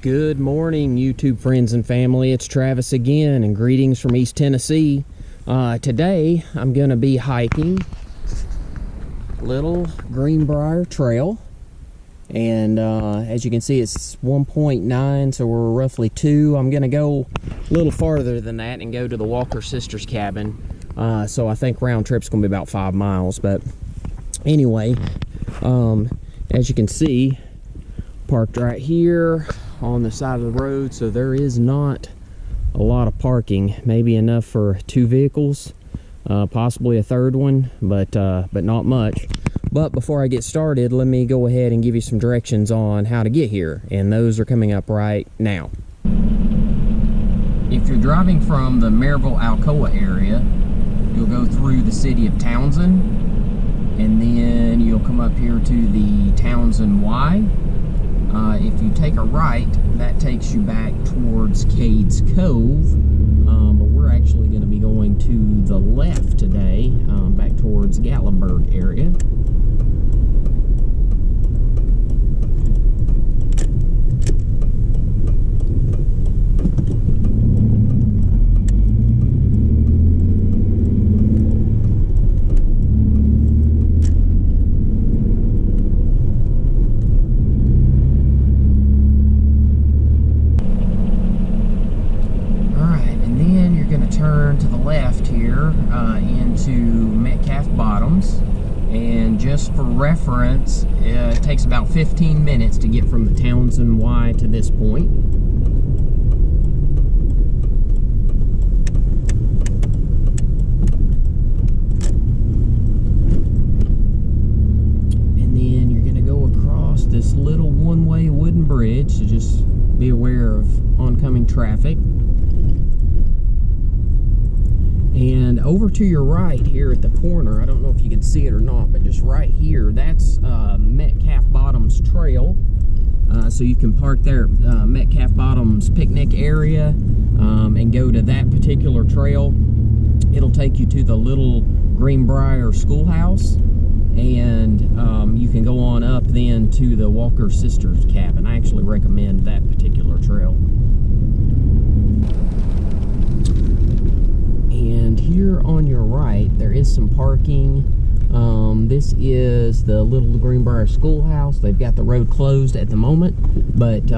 Good morning, YouTube friends and family. It's Travis again, and greetings from East Tennessee. Today, I'm going to be hiking Little Greenbrier Trail. And as you can see, it's 1.9, so we're roughly 2. I'm going to go a little farther than that and go to the Walker Sisters cabin. So I think round trip's going to be about 5 miles. But anyway, as you can see, parked right here on the side of the road, so there is not a lot of parking, maybe enough for 2 vehicles, possibly a third one, but not much. But before I get started, let me go ahead and give you some directions on how to get here, and those are coming up right now. If you're driving from the Maryville-Alcoa area, you'll go through the city of Townsend, and then you'll come up here to the Townsend Y. If you take a right, that takes you back towards Cades Cove, but we're actually going to be going to the left today, back towards Gatlinburg area. Turn to the left here into Metcalf Bottoms, and just for reference, it takes about 15 minutes to get from the Townsend Y to this point. And then you're going to go across this little one-way wooden bridge, so just be aware of oncoming traffic. And over to your right here at the corner, I don't know if you can see it or not, but just right here, that's Metcalf Bottoms Trail. So you can park there at Metcalf Bottoms picnic area and go to that particular trail. It'll take you to the Little Greenbrier Schoolhouse, and you can go on up then to the Walker Sisters cabin. I actually recommend that particular trail. And here on your right, there is some parking. This is the Little Greenbrier Schoolhouse. They've got the road closed at the moment, but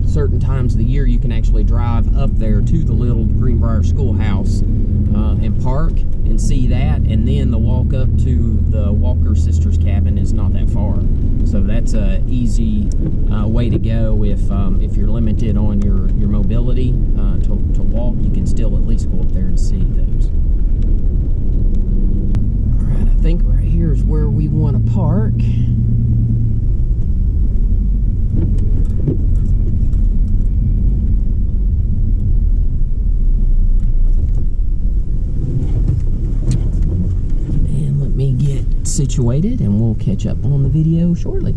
certain times of the year you can actually drive up there to the Little Greenbrier Schoolhouse and park and see that, and then the walk up to the Walker Sisters cabin is not that far. So that's a easy way to go if you're limited on your mobility to walk. You can still at least go up there and see those. All right, I think right here is where we want to park. Situated, and we'll catch up on the video shortly.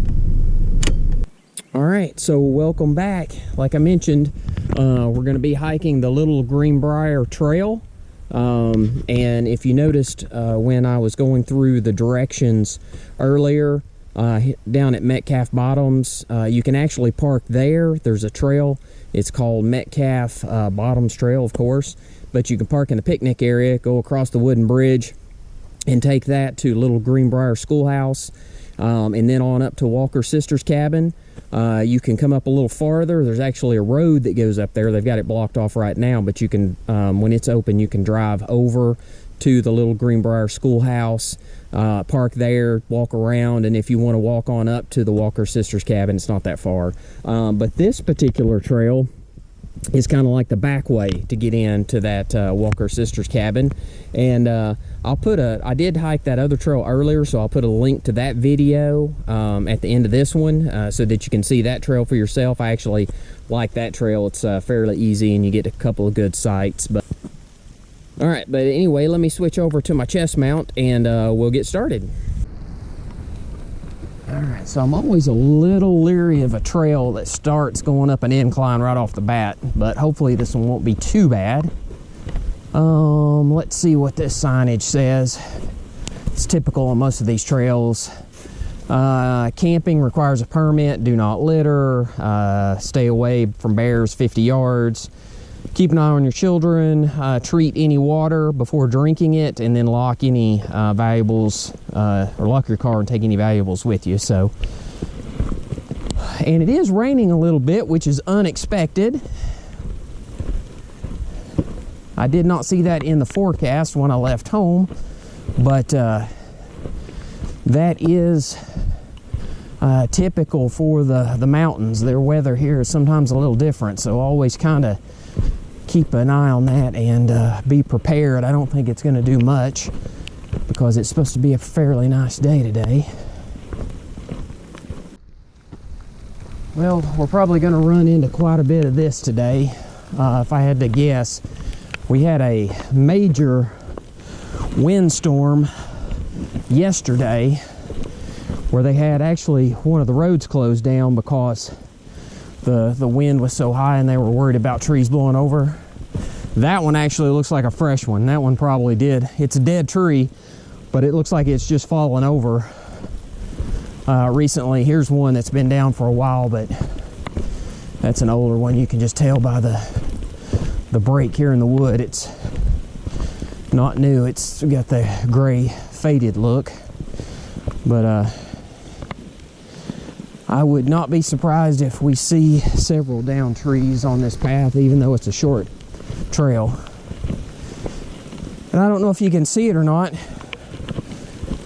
All right, so welcome back. Like I mentioned, we're going to be hiking the Little Greenbrier Trail, and if you noticed when I was going through the directions earlier down at Metcalf Bottoms, you can actually park there. There's a trail. It's called Metcalf Bottoms Trail, of course, but you can park in the picnic area, go across the wooden bridge, and take that to Little Greenbrier Schoolhouse, and then on up to Walker Sisters cabin. You can come up a little farther. There's actually a road that goes up there. They've got it blocked off right now, but you can, when it's open, you can drive over to the Little Greenbrier Schoolhouse, park there, walk around, and if you want to walk on up to the Walker Sisters cabin, it's not that far. But this particular trail is kind of like the back way to get into that Walker Sisters cabin, and I did hike that other trail earlier, so I'll put a link to that video at the end of this one so that you can see that trail for yourself. I actually like that trail. It's fairly easy, and you get a couple of good sights. But all right, but anyway, let me switch over to my chest mount, and we'll get started. Alright, so I'm always a little leery of a trail that starts going up an incline right off the bat, but hopefully this one won't be too bad. Let's see what this signage says. It's typical on most of these trails. Camping requires a permit. Do not litter. Stay away from bears 50 yards. Keep an eye on your children. Treat any water before drinking it, and then lock any valuables, or lock your car and take any valuables with you. So, and it is raining a little bit, which is unexpected. I did not see that in the forecast when I left home, but that is typical for the mountains. Their weather here is sometimes a little different, so always kind of keep an eye on that and be prepared. I don't think it's going to do much because it's supposed to be a fairly nice day today. Well, we're probably going to run into quite a bit of this today. If I had to guess, we had a major windstorm yesterday where they had actually one of the roads closed down because the wind was so high and they were worried about trees blowing over. That one actually looks like a fresh one. That one probably did. It's a dead tree, but it looks like it's just fallen over recently. Here's one that's been down for a while, but that's an older one. You can just tell by the break here in the wood. It's not new. It's got the gray faded look, but I would not be surprised if we see several down trees on this path, even though it's a short trail. And I don't know if you can see it or not,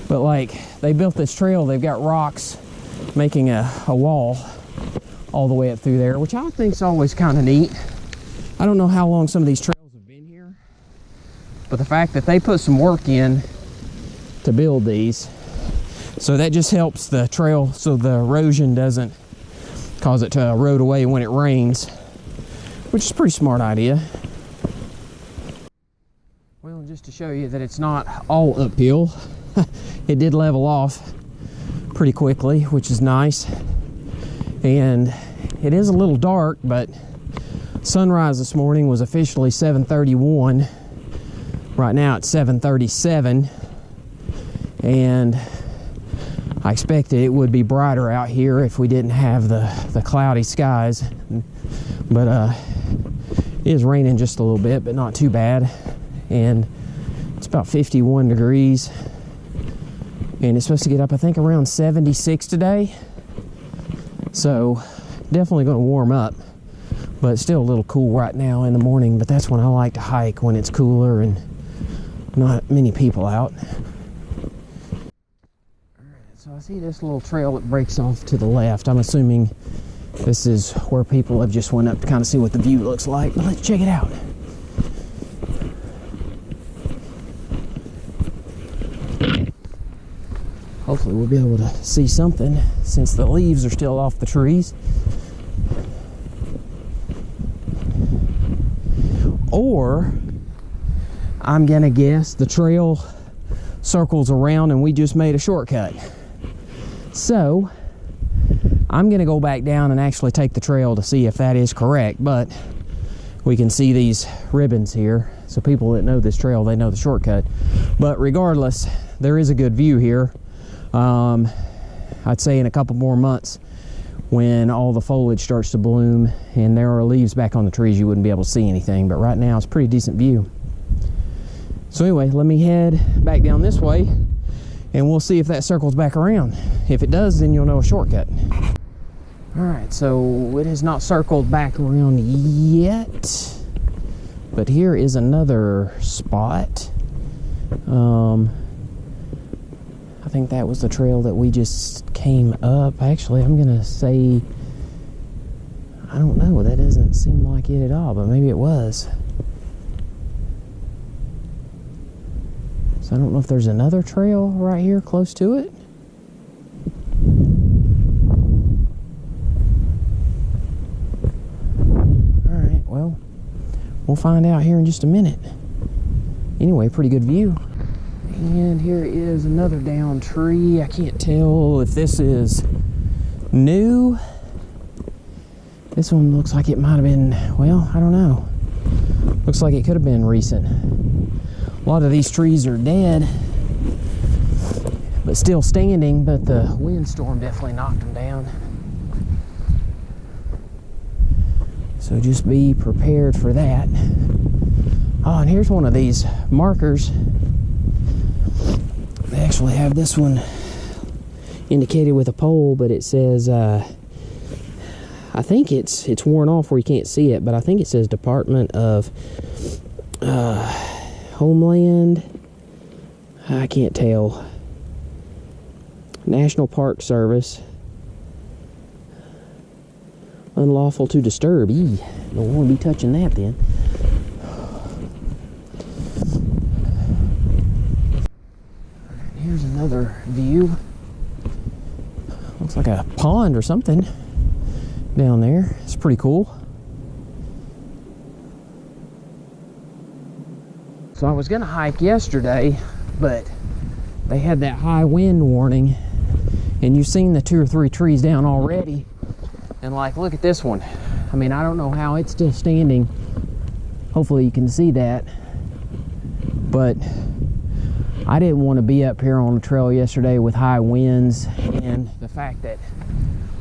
but like they built this trail, they've got rocks making a wall all the way up through there, which I think is always kind of neat. I don't know how long some of these trails have been here, but the fact that they put some work in to build these, so that just helps the trail so the erosion doesn't cause it to erode away when it rains, which is a pretty smart idea. Well, and just to show you that it's not all uphill, it did level off pretty quickly, which is nice. And it is a little dark, but sunrise this morning was officially 7:31. Right now it's 7:37, and I expected it would be brighter out here if we didn't have the cloudy skies, but it is raining just a little bit, but not too bad. And it's about 51 degrees, and it's supposed to get up, I think, around 76 today. So definitely going to warm up, but it's still a little cool right now in the morning. But that's when I like to hike, when it's cooler and not many people out. So I see this little trail that breaks off to the left. I'm assuming this is where people have just went up to kind of see what the view looks like. But let's check it out. Hopefully we'll be able to see something since the leaves are still off the trees. Or I'm gonna guess the trail circles around and we just made a shortcut. So I'm gonna go back down and actually take the trail to see if that is correct, but we can see these ribbons here, so people that know this trail, they know the shortcut. But regardless, there is a good view here. I'd say in a couple more months, when all the foliage starts to bloom and there are leaves back on the trees, you wouldn't be able to see anything, but right now it's a pretty decent view. So anyway, let me head back down this way and we'll see if that circles back around. If it does, then you'll know a shortcut. All right, so it has not circled back around yet, but here is another spot. I think that was the trail that we just came up. Actually, I'm gonna say, I don't know, that doesn't seem like it at all, but maybe it was. So I don't know if there's another trail right here close to it. All right, well, we'll find out here in just a minute. Anyway, pretty good view. And here is another down tree. I can't tell if this is new. This one looks like it might have been, well, I don't know. Looks like it could have been recent. A lot of these trees are dead, but still standing, but the windstorm definitely knocked them down. So just be prepared for that. Oh, and here's one of these markers. They actually have this one indicated with a pole, but it says, I think it's worn off where you can't see it, but I think it says Department of Homeland. I can't tell. National Park Service. Unlawful to disturb. Don't want to be touching that then. Here's another view. Looks like a pond or something down there. It's pretty cool. So I was gonna hike yesterday, but they had that high wind warning, and you've seen the 2 or 3 trees down already. And like, look at this one. I mean, I don't know how it's still standing. Hopefully you can see that. But I didn't want to be up here on the trail yesterday with high winds, and the fact that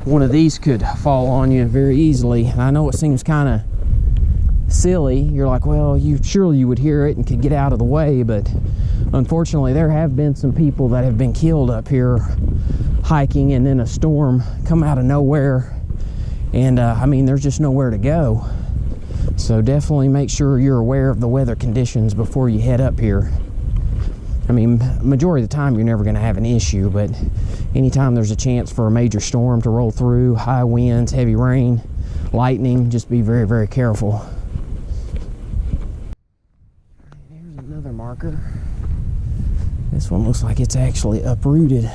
one of these could fall on you very easily. And I know it seems kind of silly. You're like, well, surely you would hear it and could get out of the way, but unfortunately there have been some people that have been killed up here hiking, and then a storm come out of nowhere. And I mean, there's just nowhere to go. So definitely make sure you're aware of the weather conditions before you head up here. I mean, majority of the time you're never going to have an issue, but anytime there's a chance for a major storm to roll through, high winds, heavy rain, lightning, just be very, very careful. There's another marker. This one looks like it's actually uprooted.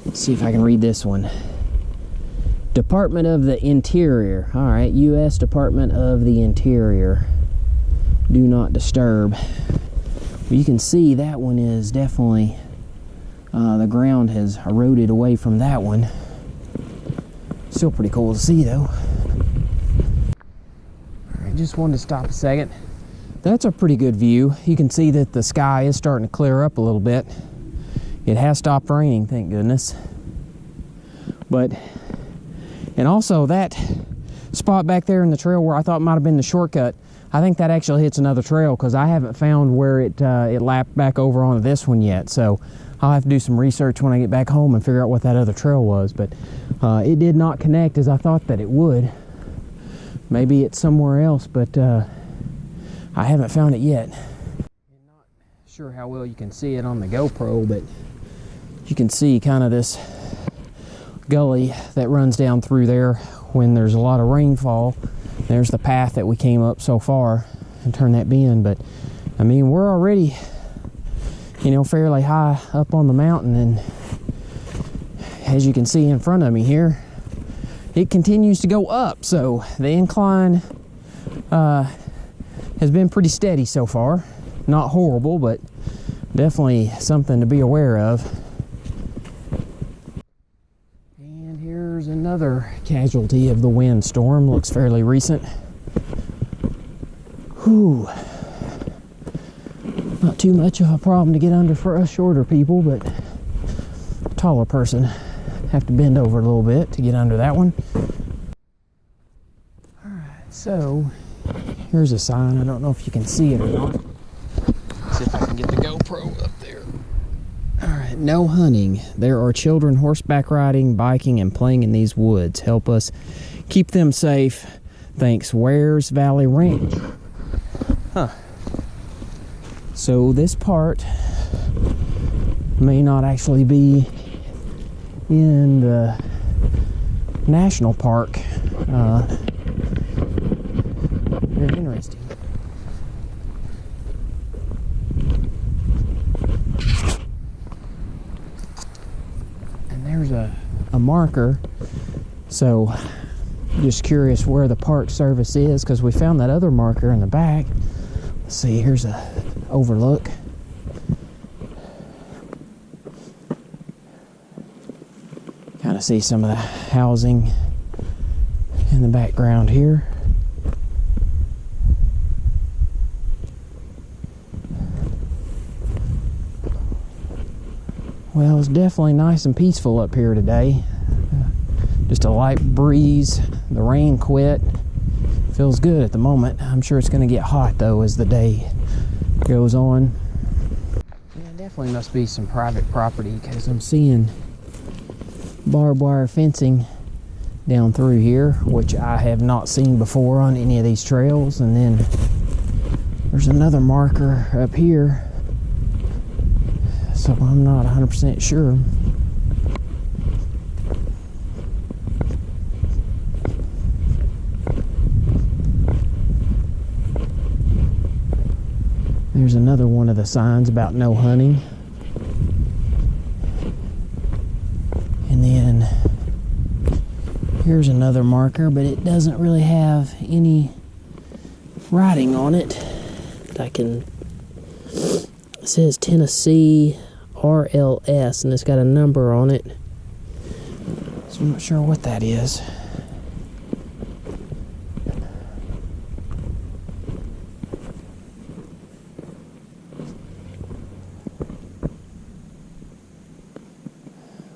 Let's see if I can read this one. Department of the Interior. All right, U.S. Department of the Interior. Do not disturb. You can see that one is definitely, the ground has eroded away from that one. Still pretty cool to see though. All right, just wanted to stop a second. That's a pretty good view. You can see that the sky is starting to clear up a little bit. It has stopped raining, thank goodness. But, and also that spot back there in the trail where I thought might have been the shortcut, I think that actually hits another trail, because I haven't found where it lapped back over onto this one yet. So I'll have to do some research when I get back home and figure out what that other trail was. But it did not connect as I thought that it would. Maybe it's somewhere else, but I haven't found it yet. I'm not sure how well you can see it on the GoPro, but you can see kind of this gully that runs down through there when there's a lot of rainfall. There's the path that we came up so far and turned that bend. But I mean, we're already, you know, fairly high up on the mountain, and as you can see in front of me here, it continues to go up. So the incline has been pretty steady so far. Not horrible, but definitely something to be aware of. Here's another casualty of the windstorm. Looks fairly recent. Whew. Not too much of a problem to get under for us shorter people, but a taller person have to bend over a little bit to get under that one. Alright, so here's a sign. I don't know if you can see it or not. Let's see if I can get the GoPro up there. Alright, no hunting. There are children horseback riding, biking, and playing in these woods. Help us keep them safe. Thanks, Wares Valley Ranch. Huh. So this part may not actually be in the national park. Very interesting. There's a marker, so just curious where the park service is, because we found that other marker in the back. Let's see, here's a overlook. Kind of see some of the housing in the background here. Well, it's definitely nice and peaceful up here today. Just a light breeze. The rain quit. Feels good at the moment. I'm sure it's going to get hot though as the day goes on. Yeah, definitely must be some private property because I'm seeing barbed wire fencing down through here, which I have not seen before on any of these trails. And then there's another marker up here, so I'm not 100% sure. There's another one of the signs about no hunting. And then here's another marker, but it doesn't really have any writing on it. It says Tennessee RLS, and it's got a number on it. So I'm not sure what that is.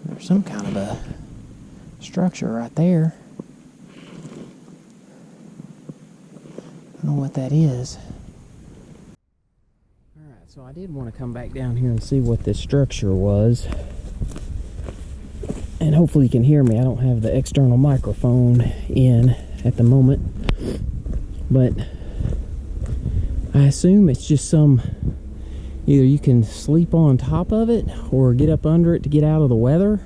There's some kind of a structure right there. I don't know what that is. Alright, so I did want to come back down here and see what this structure was. And hopefully you can hear me. I don't have the external microphone in at the moment. But I assume it's just some... Either you can sleep on top of it or get up under it to get out of the weather.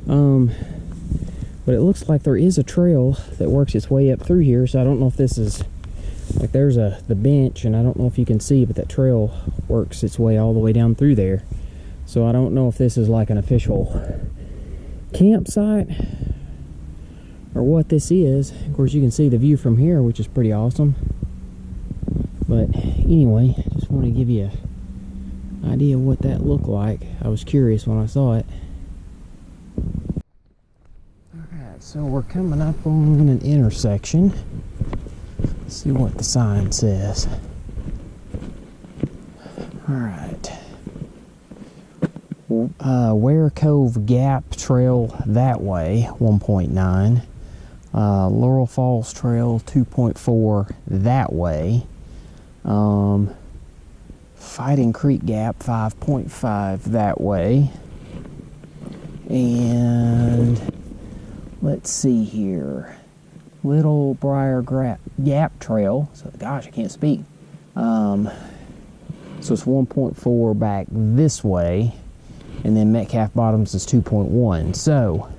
But it looks like there is a trail that works its way up through here, so I don't know if this is... Like there's the bench, and I don't know if you can see, but that trail works its way all the way down through there. So I don't know if this is like an official campsite or what this is. Of course, you can see the view from here, which is pretty awesome. But anyway, just want to give you an idea of what that looked like. I was curious when I saw it. Alright, so we're coming up on an intersection. Let's see what the sign says. Alright. Ware Cove Gap Trail that way, 1.9. Laurel Falls Trail, 2.4 that way. Fighting Creek Gap, 5.5 that way. And let's see here. Little Briar Gap Trail. So, gosh, I can't speak. So it's 1.4 back this way. And then Metcalf Bottoms is 2.1. So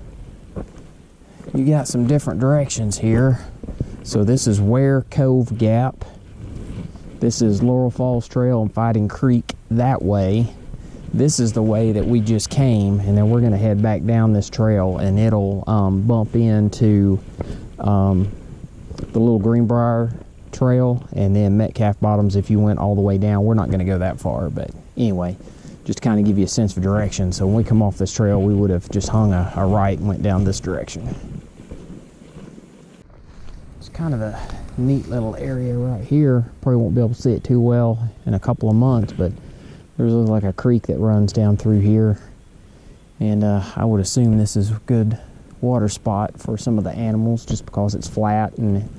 you got some different directions here. So this is Ware Cove Gap. This is Laurel Falls Trail and Fighting Creek that way. This is the way that we just came, and then we're going to head back down this trail, and it'll bump into the Little Greenbrier Trail, and then Metcalf Bottoms if you went all the way down. We're not going to go that far, but anyway, just to kind of give you a sense of direction. So when we come off this trail, we would have just hung a right and went down this direction. It's kind of a neat little area right here. Probably won't be able to see it too well in a couple of months, but there's like a creek that runs down through here, and I would assume this is a good water spot for some of the animals just because it's flat and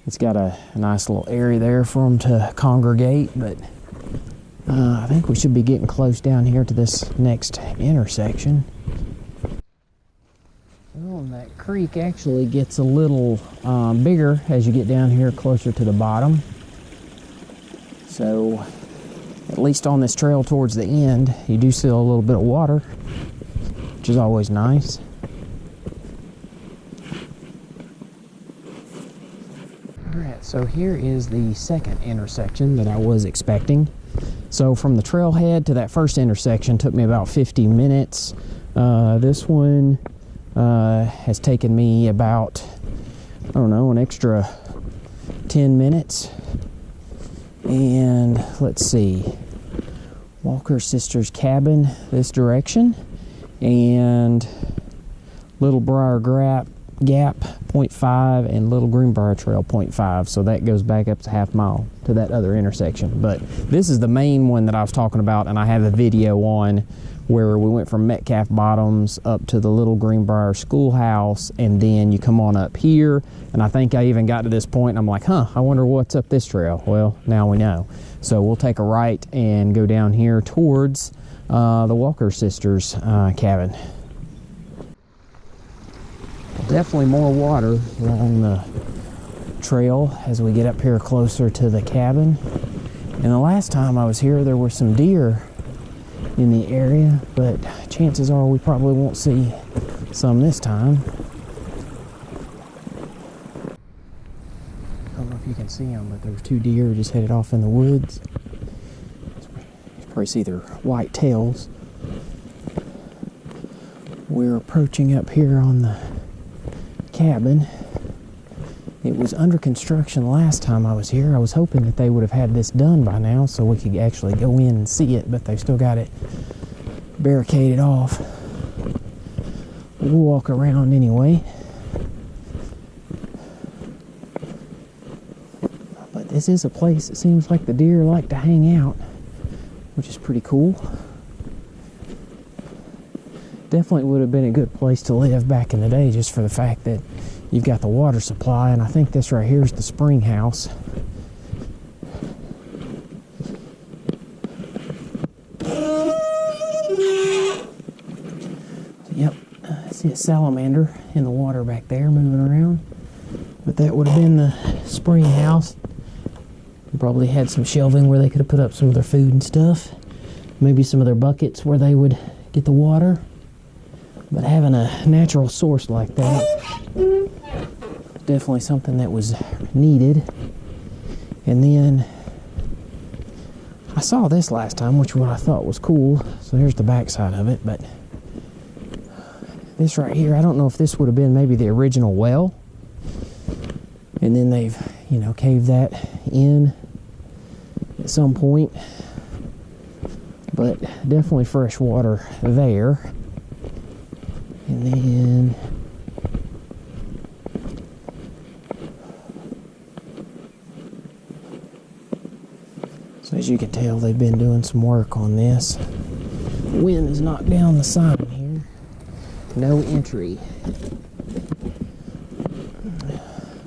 it's got a nice little area there for them to congregate. But I think we should be getting close down here to this next intersection. Well, and that creek actually gets a little bigger as you get down here closer to the bottom. So at least on this trail towards the end, you do see a little bit of water, which is always nice. Alright, so here is the second intersection that I was expecting. So from the trailhead to that first intersection took me about 50 minutes. This one has taken me about, I don't know, an extra 10 minutes. And let's see, Walker Sisters Cabin this direction, and Little Briar Gap 0.5 and Little Greenbrier Trail 0.5, so that goes back up to half mile to that other intersection. But this is the main one that I was talking about, and I have a video on where we went from Metcalf Bottoms up to the Little Greenbrier Schoolhouse, and then you come on up here. And I think I even got to this point and I'm like, I wonder what's up this trail. Well, now we know. So we'll take a right and go down here towards the Walker sisters' cabin. Definitely more water along the trail as we get up here closer to the cabin. And the last time I was here, there were some deer in the area, but chances are we probably won't see some this time. I don't know if you can see them, but there's 2 deer just headed off in the woods. You probably see their white tails. We're approaching up here on the cabin. It was under construction last time I was here. I was hoping that they would have had this done by now so we could actually go in and see it, but they've still got it barricaded off. We'll walk around anyway. But this is a place it seems like the deer like to hang out, which is pretty cool. Definitely would have been a good place to live back in the day, just for the fact that you've got the water supply, and I think this right here is the spring house. Yep, I see a salamander in the water back there moving around. But that would have been the spring house. Probably had some shelving where they could have put up some of their food and stuff. Maybe some of their buckets where they would get the water. But having a natural source like that, definitely something that was needed. And then I saw this last time, which what I thought was cool. So here's the back side of it. But this right here, I don't know if this would have been maybe the original well, and then they've, you know, caved that in at some point. But definitely fresh water there. And then so as you can tell, they've been doing some work on this. The wind has knocked down the sign here. No entry.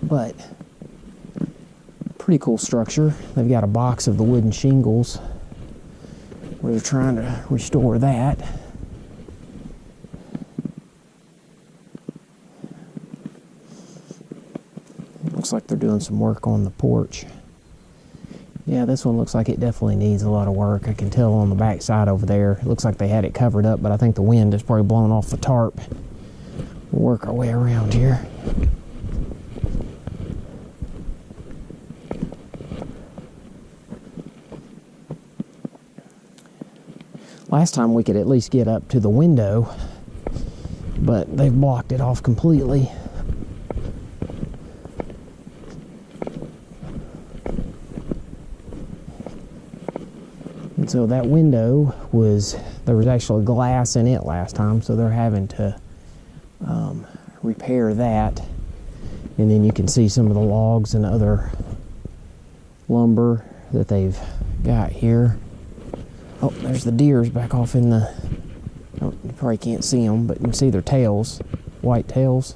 But pretty cool structure. They've got a box of the wooden shingles where they're trying to restore that. Looks like they're doing some work on the porch. Yeah, this one looks like it definitely needs a lot of work. I can tell on the back side over there. It looks like they had it covered up, but I think the wind has probably blown off the tarp. We'll work our way around here. Last time we could at least get up to the window, but they've blocked it off completely. And so that window there was actually glass in it last time, so they're having to repair that. And then you can see some of the logs and other lumber that they've got here. Oh, there's the deers back off in the... Oh, you probably can't see them, but you can see their tails, white tails.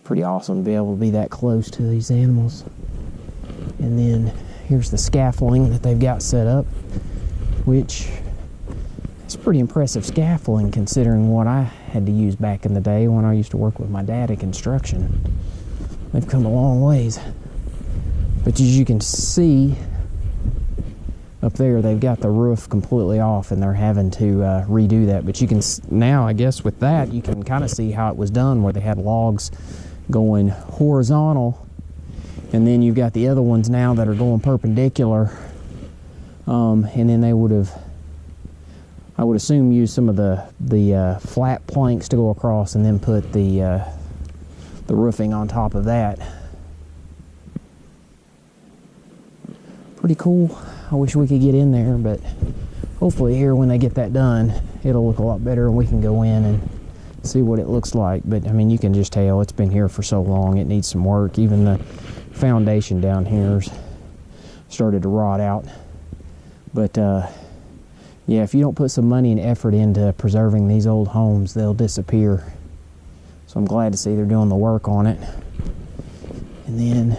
Pretty awesome to be able to be that close to these animals. And then here's the scaffolding that they've got set up, which is pretty impressive scaffolding considering what I had to use back in the day when I used to work with my dad in construction. They've come a long ways. But as you can see up there, they've got the roof completely off and they're having to redo that. But you can now, I guess with that, you can kind of see how it was done, where they had logs going horizontal, and then you've got the other ones now that are going perpendicular, and then they would have, I would assume, used some of the flat planks to go across and then put the roofing on top of that. Pretty cool. I wish we could get in there, but hopefully here when they get that done, it'll look a lot better and we can go in and see what it looks like. But I mean, you can just tell it's been here for so long, it needs some work. Even the foundation down here is started to rot out. But yeah, if you don't put some money and effort into preserving these old homes, they'll disappear. So I'm glad to see they're doing the work on it. And then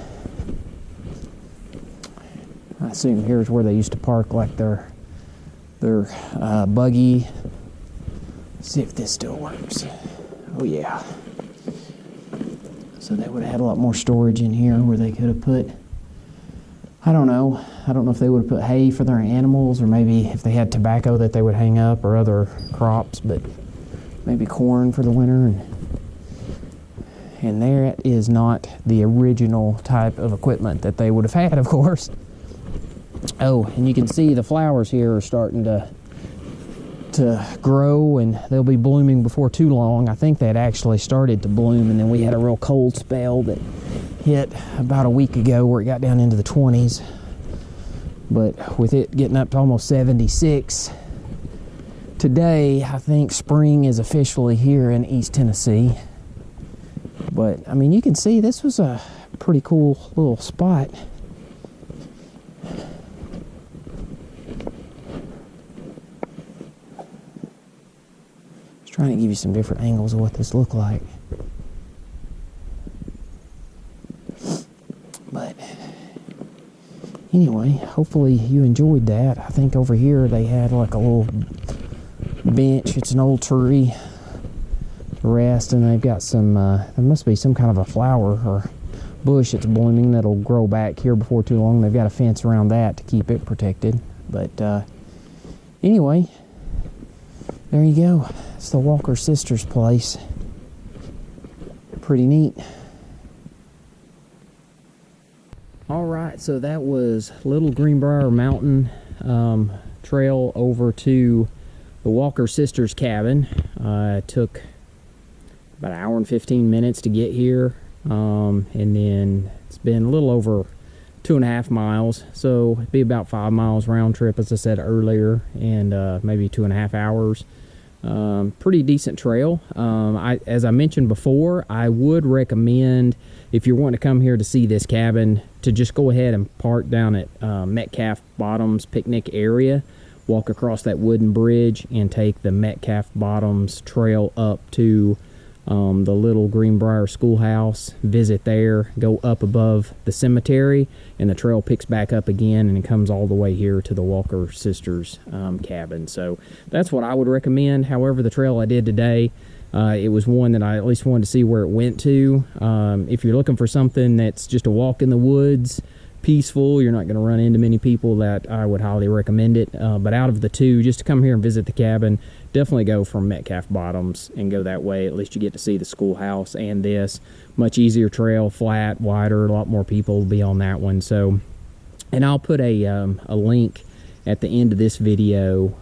I assume here's where they used to park like their buggy. Let's see if this still works. Oh yeah. So they would have had a lot more storage in here where they could have put, I don't know if they would have put hay for their animals, or maybe if they had tobacco that they would hang up, or other crops, but maybe corn for the winter. And there is not the original type of equipment that they would have had, of course. Oh, and you can see the flowers here are starting to grow, and they'll be blooming before too long. I think that actually started to bloom, and then we had a real cold spell that hit about a week ago where it got down into the 20s. But with it getting up to almost 76 today, I think spring is officially here in East Tennessee. But I mean, you can see this was a pretty cool little spot. Trying to give you some different angles of what this looked like. But anyway, hopefully you enjoyed that. I think over here they had like a little bench. It's an old tree to rest, and they've got some, there must be some kind of a flower or bush that's blooming that'll grow back here before too long. They've got a fence around that to keep it protected. But anyway, there you go. It's the Walker sisters' place. Pretty neat. Alright, so that was Little Greenbrier Mountain Trail over to the Walker sisters' cabin. It took about an hour and 15 minutes to get here. And then it's been a little over 2.5 miles. So it'd be about 5 miles round trip, as I said earlier, and maybe 2.5 hours. Pretty decent trail. As I mentioned before, I would recommend, if you're wanting to come here to see this cabin, to just go ahead and park down at Metcalf Bottoms picnic area, walk across that wooden bridge, and take the Metcalf Bottoms trail up to the Little Greenbrier Schoolhouse, visit there, go up above the cemetery, and the trail picks back up again, and it comes all the way here to the Walker sisters' cabin. So that's what I would recommend. However, the trail I did today, it was one that I at least wanted to see where it went to. If you're looking for something that's just a walk in the woods, peaceful, you're not going to run into many people, that I would highly recommend it. But out of the two, just to come here and visit the cabin, definitely go from Metcalf Bottoms and go that way. At least you get to see the schoolhouse and this. Much easier trail, flat, wider, a lot more people will be on that one. So, and I'll put a link at the end of this video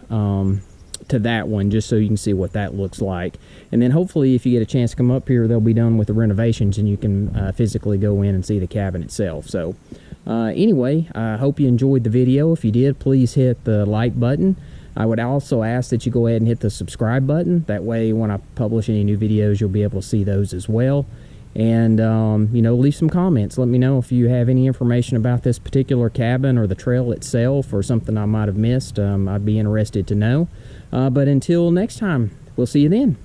to that one, just so you can see what that looks like. And then hopefully if you get a chance to come up here, they'll be done with the renovations, and you can physically go in and see the cabin itself. So anyway, I hope you enjoyed the video. If you did, please hit the like button. I would also ask that you go ahead and hit the subscribe button. That way when I publish any new videos, you'll be able to see those as well. And you know, leave some comments. Let me know if you have any information about this particular cabin or the trail itself, or something I might have missed. I'd be interested to know. But until next time, we'll see you then.